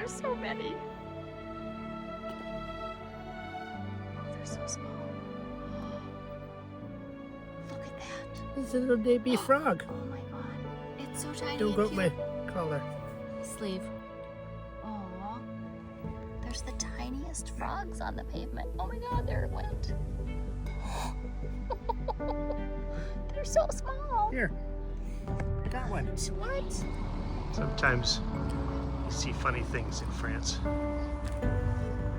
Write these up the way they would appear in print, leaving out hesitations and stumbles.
there's so many. Oh, they're so small. Look at that. It's a little baby frog. Oh my god. It's so tiny. Don't and go cute. my collar. Sleeve. Oh, there's the tiniest frogs on the pavement. Oh my god, they're wet. They're so small. Here. That one. What? Sometimes you see funny things in France.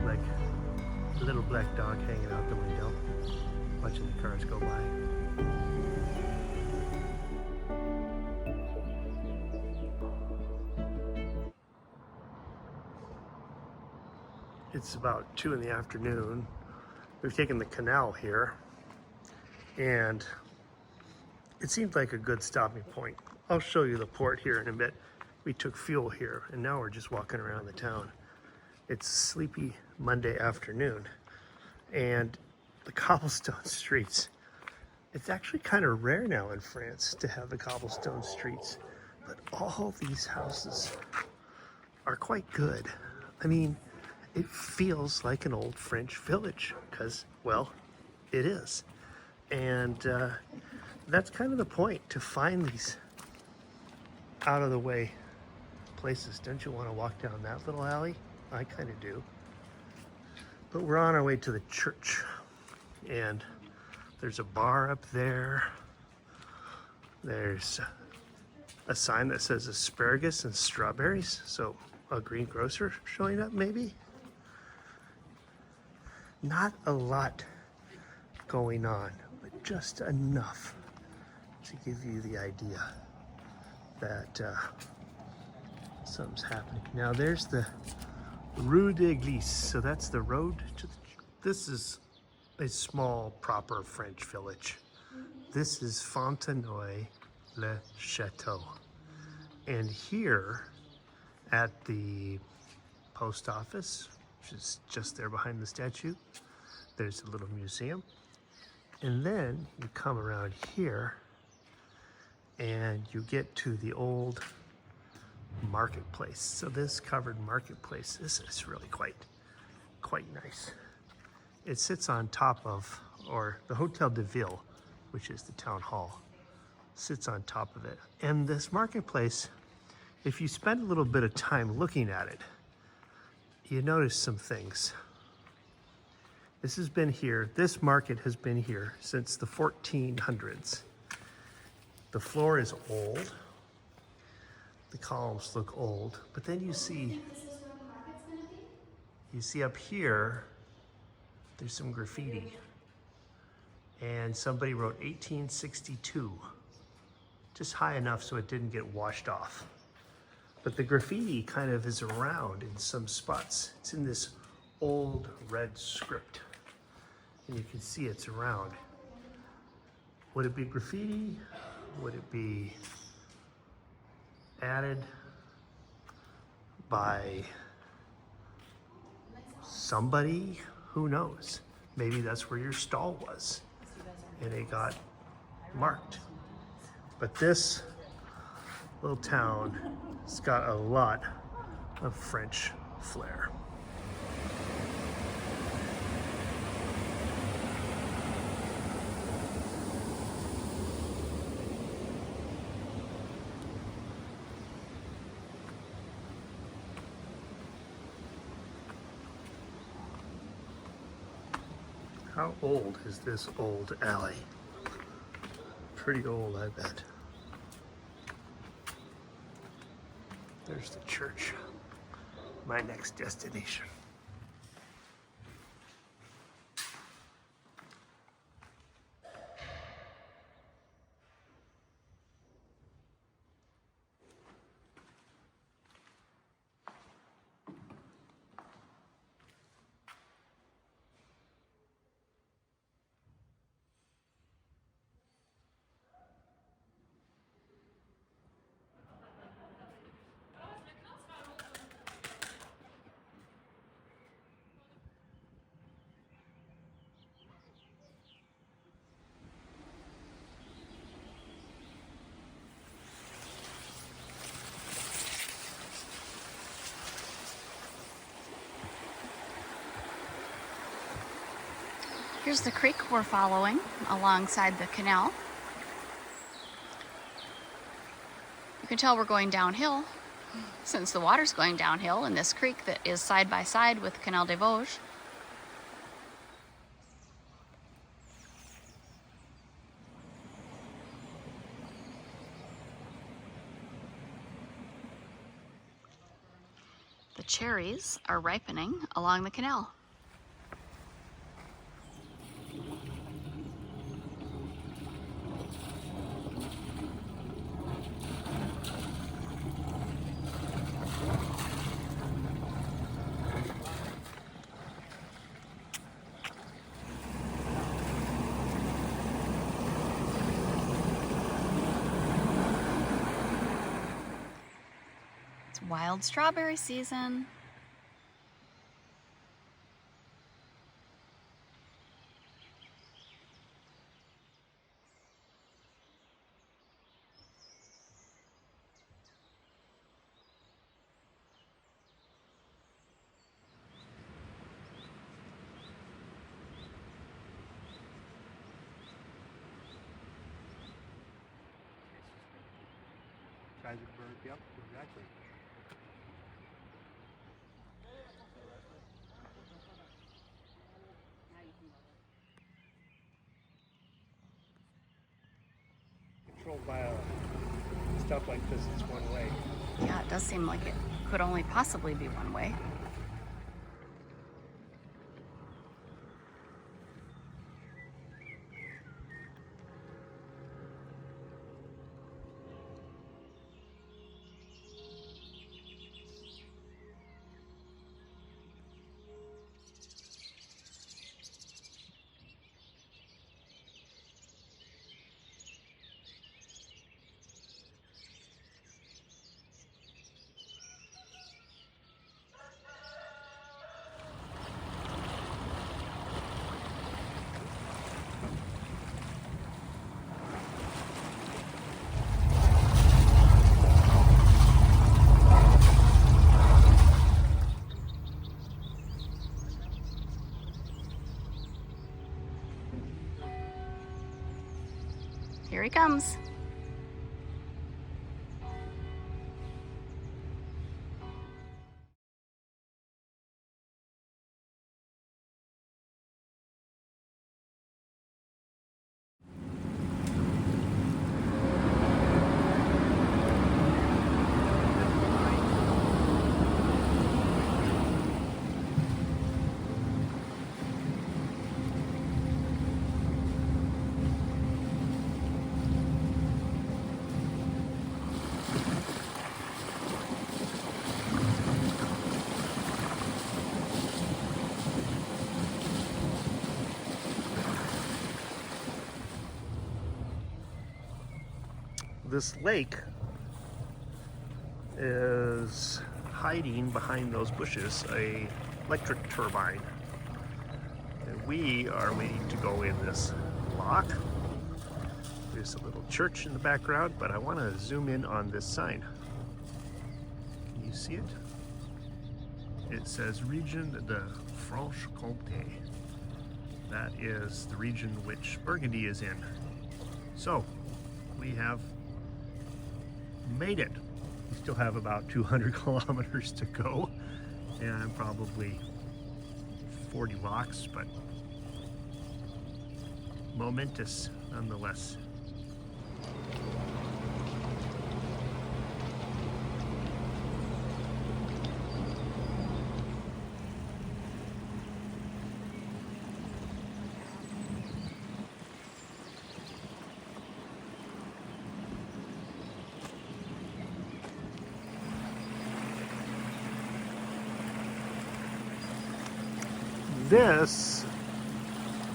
Like a little black dog hanging out the window, watching the cars go by. It's about 2 in the afternoon. We've taken the canal here, and it seemed like a good stopping point. I'll show you the port here in a bit. We took fuel here, and now we're just walking around the town. It's a sleepy Monday afternoon, and the cobblestone streets. It's actually kind of rare now in France to have the cobblestone streets, but all these houses are quite good. I mean, it feels like an old French village because, well, it is. And that's kind of the point, to find these out of the way places. Don't you want to walk down that little alley? I kind of do. But we're on our way to the church, and there's a bar up there. There's a sign that says asparagus and strawberries, so a greengrocer showing up maybe. Not a lot going on, but just enough to give you the idea that something's happening. Now there's the Rue d'Église, so that's the road to the, this is a small proper French village. This is Fontenoy-le-Château. And here at the post office, which is just there behind the statue, there's a little museum. And then you come around here and you get to the old marketplace. So this covered marketplace, this is really quite nice. It sits on top of, or the Hotel de Ville, which is the town hall, sits on top of it. And this marketplace, if you spend a little bit of time looking at it, you notice some things. This has been here, this market has been here since the 1400s. The floor is old. The columns look old, but then you see up here, there's some graffiti. And somebody wrote 1862, just high enough so it didn't get washed off. But the graffiti kind of is around in some spots. It's in this old red script, and you can see it's around. Would it be graffiti? Would it be added by somebody? Who knows? Maybe that's where your stall was and it got marked. But this little town has got a lot of French flair. How old is this old alley? Pretty old, I bet. There's the church, my next destination. Here's the creek we're following alongside the canal. You can tell we're going downhill since the water's going downhill in this creek that is side by side with Canal des Vosges. The cherries are ripening along the canal. It's wild strawberry season. Yep, exactly. Controlled by stuff like this, it's one way. Yeah, it does seem like it could only possibly be one way. Here he comes. This lake is hiding behind those bushes a electric turbine. And we are waiting to go in this lock. There's a little church in the background, but I want to zoom in on this sign. Can you see it? It says Region de Franche-Comté. That is the region which Burgundy is in. So, we have made it. We still have about 200 kilometers to go, and probably 40 locks, but momentous nonetheless. This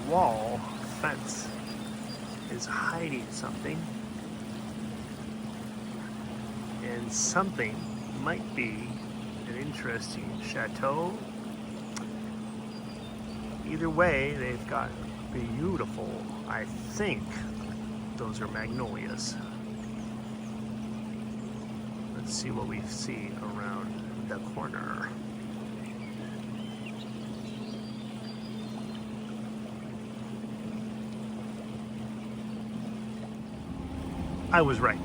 wall fence is hiding something, and something might be an interesting chateau. Either way, they've got beautiful, I think those are magnolias. Let's see what we see around the corner. I was right.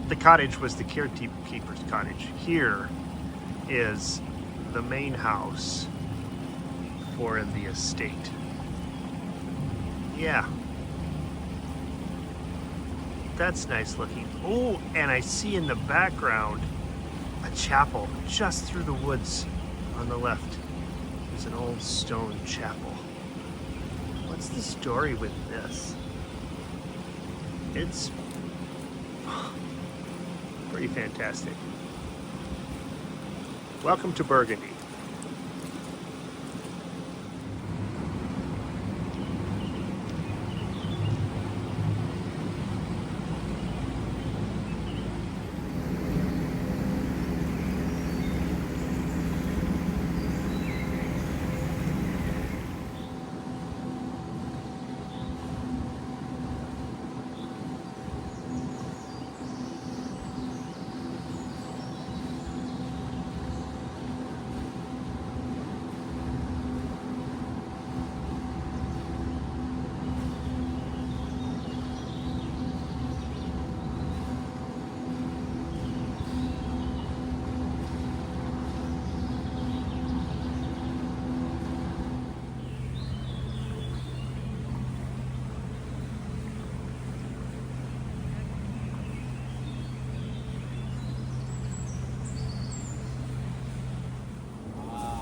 The cottage was the caretaker's cottage. Here is the main house for the estate. Yeah. That's nice looking. Oh, and I see in the background a chapel just through the woods on the left. There's an old stone chapel. What's the story with this? It's pretty fantastic. Welcome to Burgundy.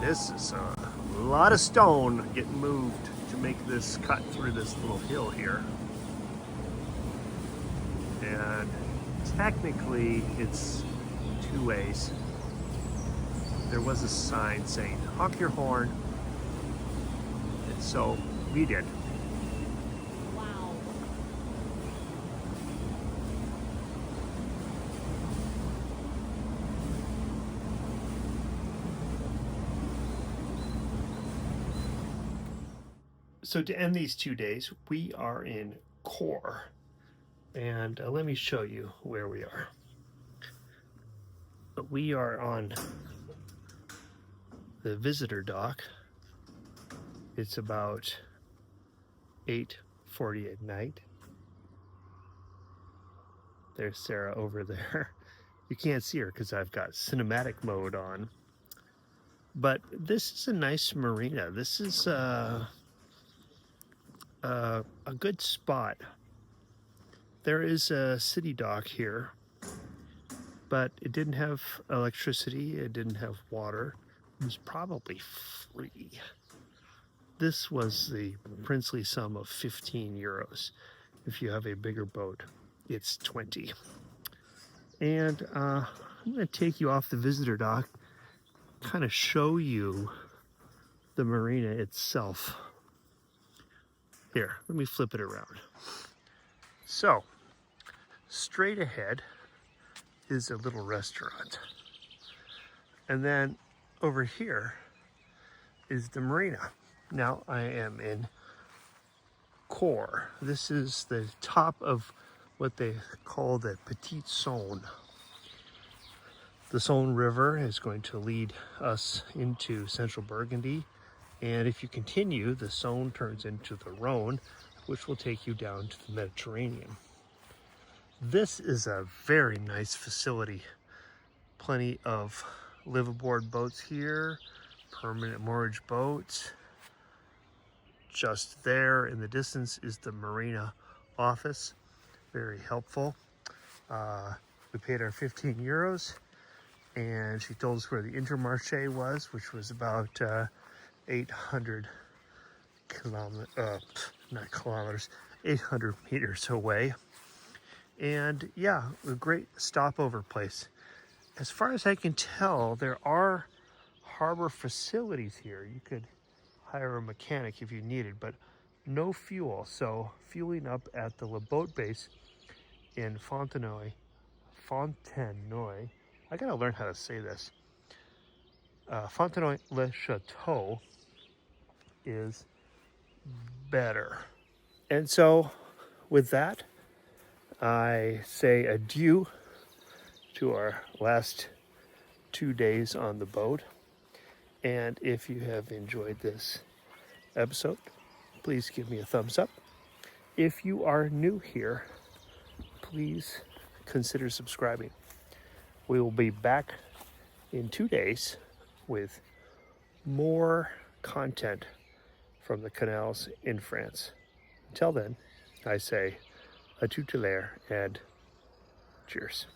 This is a lot of stone getting moved to make this cut through this little hill here. And technically it's two ways. There was a sign saying, honk your horn. And so we did. Wow. So to end these 2 days, we are in Core. And let me show you where we are. We are on the visitor dock. It's about 8:40 at night. There's Sarah over there. You can't see her because I've got cinematic mode on. But this is a nice marina. This is a good spot. There is a city dock here, but it didn't have electricity, it didn't have water. It was probably free. This was the princely sum of 15 euros. If you have a bigger boat, it's 20. And I'm going to take you off the visitor dock, kind of show you the marina itself. Here, let me flip it around. So, straight ahead is a little restaurant. And then over here is the marina. Now I am in Core. This is the top of what they call the Petite Saône. The Saône River is going to lead us into central Burgundy. And if you continue, the Saône turns into the Rhone, which will take you down to the Mediterranean. This is a very nice facility. Plenty of live-aboard boats here, permanent moorage boats. Just there in the distance is the marina office. Very helpful. We paid our 15 euros and she told us where the Intermarché was, which was about 800 800 meters away. And yeah, a great stopover place. As far as I can tell, there are harbor facilities here. You could hire a mechanic if you needed, but no fuel. So fueling up at the boat base in Fontenoy, I gotta learn how to say this. Fontenoy-le-Château is better. And so with that, I say adieu to our last 2 days on the boat. And if you have enjoyed this episode, please give me a thumbs up. If you are new here, please consider subscribing. We will be back in 2 days with more content from the canals in France. Until then, I say à tout à l'heure and cheers.